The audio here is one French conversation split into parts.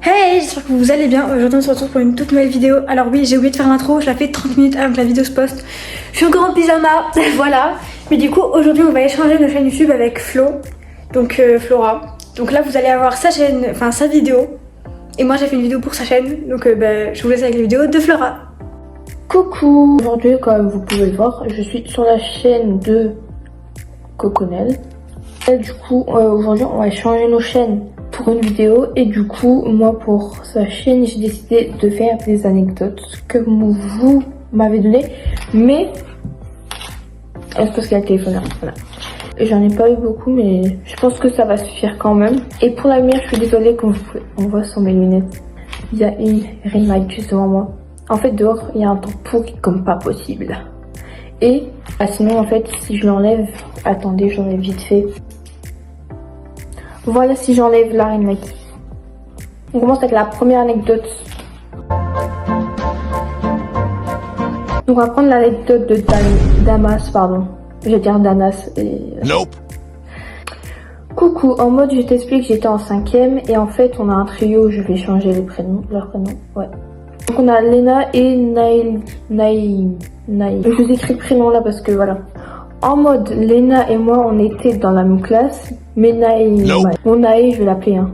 Hey, j'espère que vous allez bien. Aujourd'hui on se retrouve pour une toute nouvelle vidéo. Alors oui, j'ai oublié de faire l'intro, je la fais 30 minutes avant que la vidéo se poste. Je suis encore en pyjama, voilà. Mais du coup aujourd'hui on va échanger nos chaînes YouTube avec Flo, donc Flora. Donc là vous allez avoir sa chaîne, enfin sa vidéo. Et moi j'ai fait une vidéo pour sa chaîne, donc je vous laisse avec la vidéo de Flora. Coucou! Aujourd'hui, comme vous pouvez le voir, je suis sur la chaîne de Coconel. Et du coup, aujourd'hui, on va changer nos chaînes pour une vidéo. Et du coup, moi, pour sa chaîne, j'ai décidé de faire des anecdotes que vous m'avez données. Mais, c'est parce qu'il y a le téléphone là. Voilà. J'en ai pas eu beaucoup, mais je pense que ça va suffire quand même. Et pour la lumière, je suis désolée, comme vous pouvez, on voit sur mes lunettes, il y a une ring light juste devant moi. En fait, dehors, il y a un temps pourri comme pas possible. Et, sinon, en fait, si je l'enlève... Attendez, j'enlève vite fait. Voilà, si j'enlève la ring light. On commence avec la première anecdote. Donc, on va prendre l'anecdote de Damas, pardon. Je vais dire Danas et... Nope. Coucou, en mode je t'explique, j'étais en 5ème et en fait, on a un trio, je vais changer les prénoms, leurs prénoms, ouais. Donc on a Lena et Naïl. Je vous écris le prénom là parce que voilà. En mode, Lena et moi, on était dans la même classe, mais Naïl... Bon, Naïl, je vais l'appeler, hein.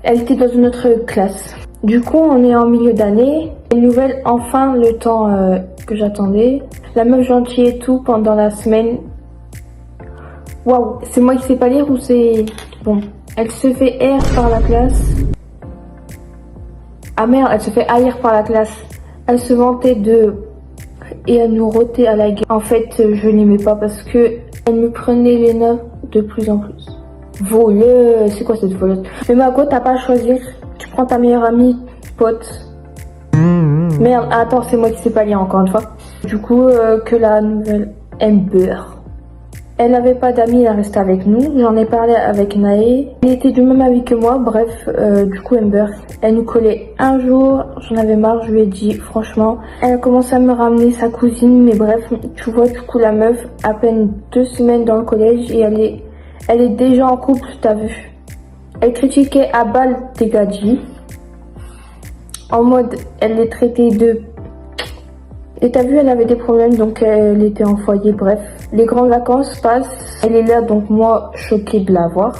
Elle était dans une autre classe. Du coup, on est en milieu d'année. Les nouvelles, enfin, le temps que j'attendais. La meuf gentille et tout pendant la semaine. Waouh, c'est moi qui sais pas lire ou c'est... Bon, elle se fait R par la classe. Ah merde, elle se fait haïr par la classe. Elle se vantait de... Et elle nous rotait à la gueule. En fait, je l'aimais pas parce que elle me prenait les notes de plus en plus. Voleuse, c'est quoi cette voleuse? Mais Margot, t'as pas à choisir. Tu prends ta meilleure amie, pote. Merde, attends, c'est moi qui sais pas lire encore une fois. Du coup, que la nouvelle Amber. Elle n'avait pas d'amis, elle restait avec nous. J'en ai parlé avec Naé. Elle était du même avis que moi. Bref, du coup, Amber, elle nous collait un jour. J'en avais marre, je lui ai dit, franchement. Elle a commencé à me ramener sa cousine. Mais bref, tu vois, du coup, la meuf, à peine 2 semaines dans le collège. Et elle est déjà en couple, t'as vu. Elle critiquait à balle des gadgets. En mode, elle les traitait de... Et t'as vu, elle avait des problèmes, donc elle était en foyer, bref. Les grandes vacances passent, elle est là, donc moi, choquée de la voir.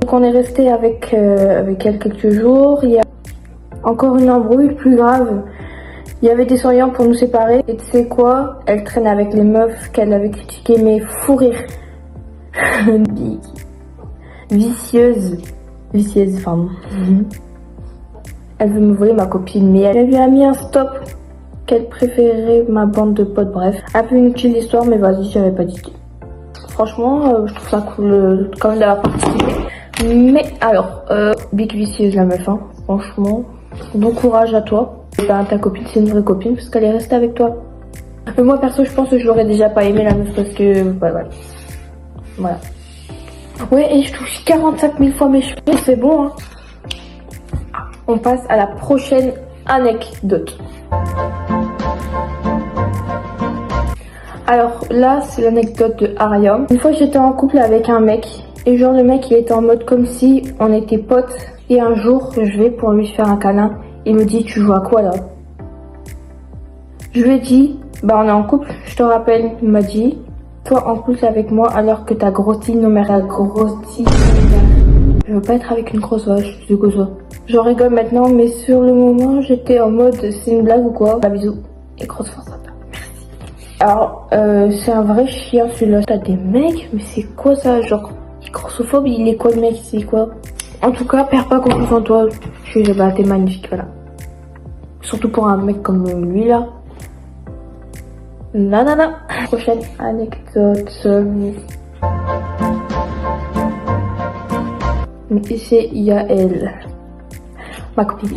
Donc on est resté avec elle quelques jours. Il y a encore une embrouille plus grave. Il y avait des surveillants pour nous séparer. Et tu sais quoi? Elle traîne avec les meufs qu'elle avait critiquées, mais fou rire. Vicieuse, pardon. Elle veut me voler ma copine, mais elle lui a mis un stop. Qu'elle préférait ma bande de potes, bref. Un peu inutile l'histoire, mais vas-y, j'avais pas d'idée. Franchement, je trouve ça cool quand même d'avoir participé. Mais alors, big vicieuse la meuf, hein. Franchement, bon courage à toi. Ta copine, c'est une vraie copine parce qu'elle est restée avec toi. Mais moi, perso, je pense que je l'aurais déjà pas aimé la meuf parce que, voilà. Ouais, et je touche 45 000 fois mes cheveux, c'est bon, hein. On passe à la prochaine anecdote. Alors là, c'est l'anecdote de Aria. Une fois, j'étais en couple avec un mec. Et genre, le mec, il était en mode comme si on était potes. Et un jour, je vais pour lui faire un câlin. Il me dit, tu joues à quoi là? Je lui ai dit, bah on est en couple, je te rappelle. Il m'a dit, toi en couple avec moi alors que t'as grossi, non mais elle a grossi. Je veux pas être avec une grosse vache, je suis J'en rigole maintenant, mais sur le moment, j'étais en mode, c'est une blague ou quoi? Bah bisous. Et grosse force à toi. Alors, c'est un vrai chien celui-là. T'as des mecs, mais c'est quoi ça? Genre, grossophobe, il est quoi le mec? C'est quoi? En tout cas, perds pas confiance en toi. T'es magnifique, voilà. Surtout pour un mec comme lui là. Nanana. Prochaine anecdote. C'est Yael, ma copine.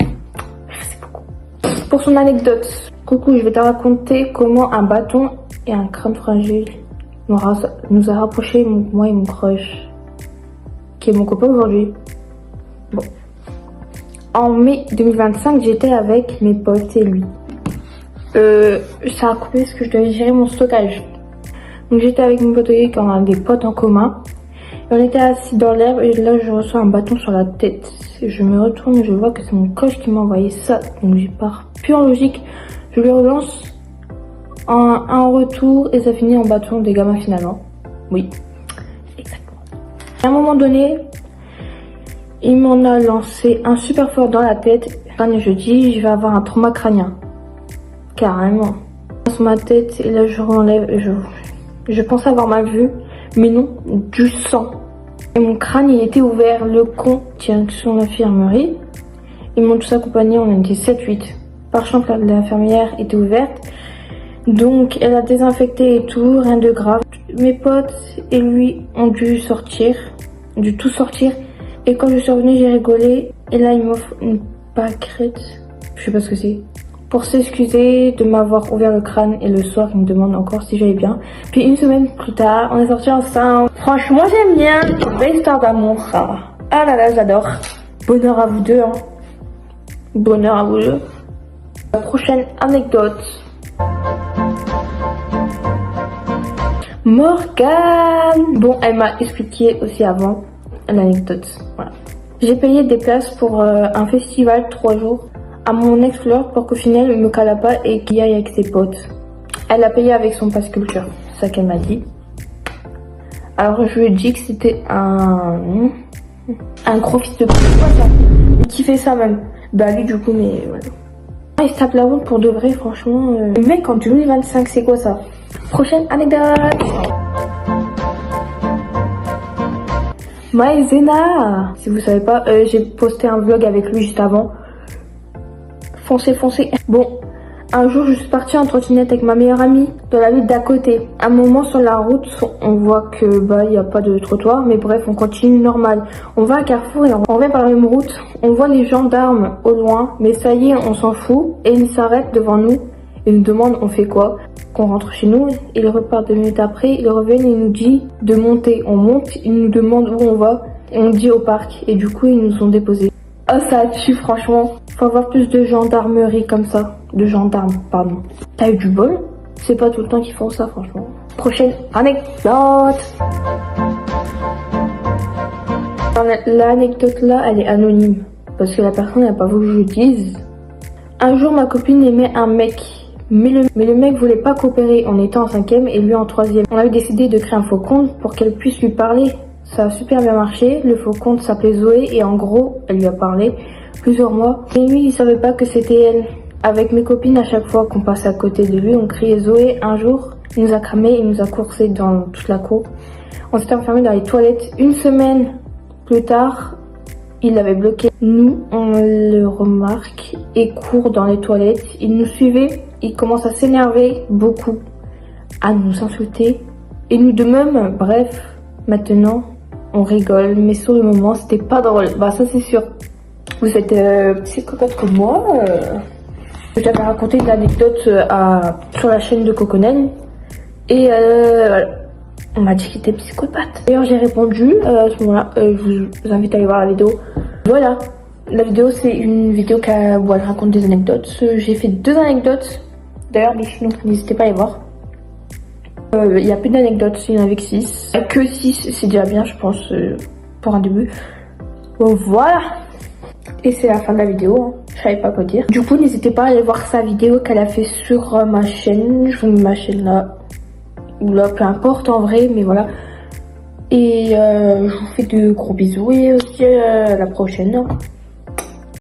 Merci beaucoup. Pour son anecdote. Coucou, je vais te raconter comment un bâton et un crâne fragile nous a rapprochés, moi et mon crush, qui est mon copain aujourd'hui. Bon. En mai 2025, j'étais avec mes potes et lui. Ça a coupé parce que je devais gérer mon stockage. Donc j'étais avec mon pote et on a des potes en commun. On était assis dans l'herbe et là je reçois un bâton sur la tête. Je me retourne et je vois que c'est mon coach qui m'a envoyé ça. Donc j'y pars pure logique. Je lui relance un retour et ça finit en bâton des gamins finalement. Oui, exactement. À un moment donné, il m'en a lancé un super fort dans la tête. Et je dis, je vais avoir un trauma crânien. Carrément. Sur ma tête et là je relève et je pensais avoir mal vu. Mais non, du sang. Et mon crâne il était ouvert. Le con tient sur l'infirmerie. Ils m'ont tous accompagné, on était 7-8. Par chance l'infirmière était ouverte. Donc elle a désinfecté et tout, rien de grave. Mes potes et lui ont dû tout sortir. Et quand je suis revenue, j'ai rigolé. Et là il m'offre une pâquerette. Je sais pas ce que c'est. Pour s'excuser de m'avoir ouvert le crâne et le soir il me demande encore si j'allais bien. Puis une semaine plus tard, on est sortis ensemble. Franchement j'aime bien, belle histoire d'amour. Ah là là j'adore. Bonheur à vous deux hein. Bonheur à vous deux. La prochaine anecdote. Morgane. Bon elle m'a expliqué aussi avant l'anecdote. Voilà. J'ai payé des places pour un festival 3 jours. À mon ex-fleur pour qu'au final il me cala pas et qu'il y aille avec ses potes. Elle a payé avec son passe culture, c'est ça qu'elle m'a dit. Alors je lui ai dit que c'était un gros fils de pute. Quoi ça? Qui fait ça même? Bah lui du coup mais voilà. Il se tape la honte pour de vrai franchement. Le mec en 2025 c'est quoi ça? Prochaine anecdote. Maëzena. Si vous savez pas, j'ai posté un vlog avec lui juste avant. Foncez. Bon, un jour je suis partie en trottinette avec ma meilleure amie dans la ville d'à côté. Un moment sur la route, on voit que il y a pas de trottoir, mais bref, on continue normal. On va à Carrefour et on revient par la même route. On voit les gendarmes au loin, mais ça y est, on s'en fout. Et ils s'arrêtent devant nous et nous demandent on fait quoi. Qu'on rentre chez nous, ils repartent 2 minutes après, ils reviennent et ils nous disent de monter. On monte, ils nous demandent où on va et on dit au parc. Et du coup, ils nous ont déposés. Oh ça tue franchement. Faut avoir plus de gendarmerie comme ça. De gendarmes, pardon. T'as eu du bol? C'est pas tout le temps qu'ils font ça franchement. Prochaine anecdote. L'anecdote là, elle est anonyme. Parce que la personne n'a pas voulu que je le dise. Un jour ma copine aimait un mec. Mais le mec voulait pas coopérer. On était en 5e et lui en 3e. On avait décidé de créer un faux compte pour qu'elle puisse lui parler. Ça a super bien marché. Le faux compte s'appelait Zoé et en gros, elle lui a parlé plusieurs mois. Et lui, il savait pas que c'était elle. Avec mes copines, à chaque fois qu'on passait à côté de lui, on criait Zoé. Un jour, il nous a cramé, il nous a coursé dans toute la cour. On s'était enfermés dans les toilettes. Une semaine plus tard, il l'avait bloqué. Nous, on le remarque et court dans les toilettes. Il nous suivait. Il commence à s'énerver beaucoup, à nous insulter. Et nous de même, bref, maintenant, on rigole. Mais sur le moment, c'était pas drôle. Bah ça c'est sûr. Vous êtes psychopathe comme moi. J'avais raconté une anecdote sur la chaîne de Coconel. Et voilà. On m'a dit qu'il était psychopathe. D'ailleurs j'ai répondu à ce moment-là. Je vous invite à aller voir la vidéo. Voilà. La vidéo c'est une vidéo où elle raconte des anecdotes. J'ai fait 2 anecdotes. D'ailleurs donc n'hésitez pas à les voir. Il y a plus d'anecdotes, il y en avait que 6. Que 6 c'est déjà bien je pense pour un début. Bon voilà. Et c'est la fin de la vidéo, hein. Je savais pas quoi dire. Du coup n'hésitez pas à aller voir sa vidéo qu'elle a fait sur ma chaîne. Je vous mets ma chaîne là. Ou là, peu importe en vrai, mais voilà. Et je vous fais de gros bisous et aussi à la prochaine.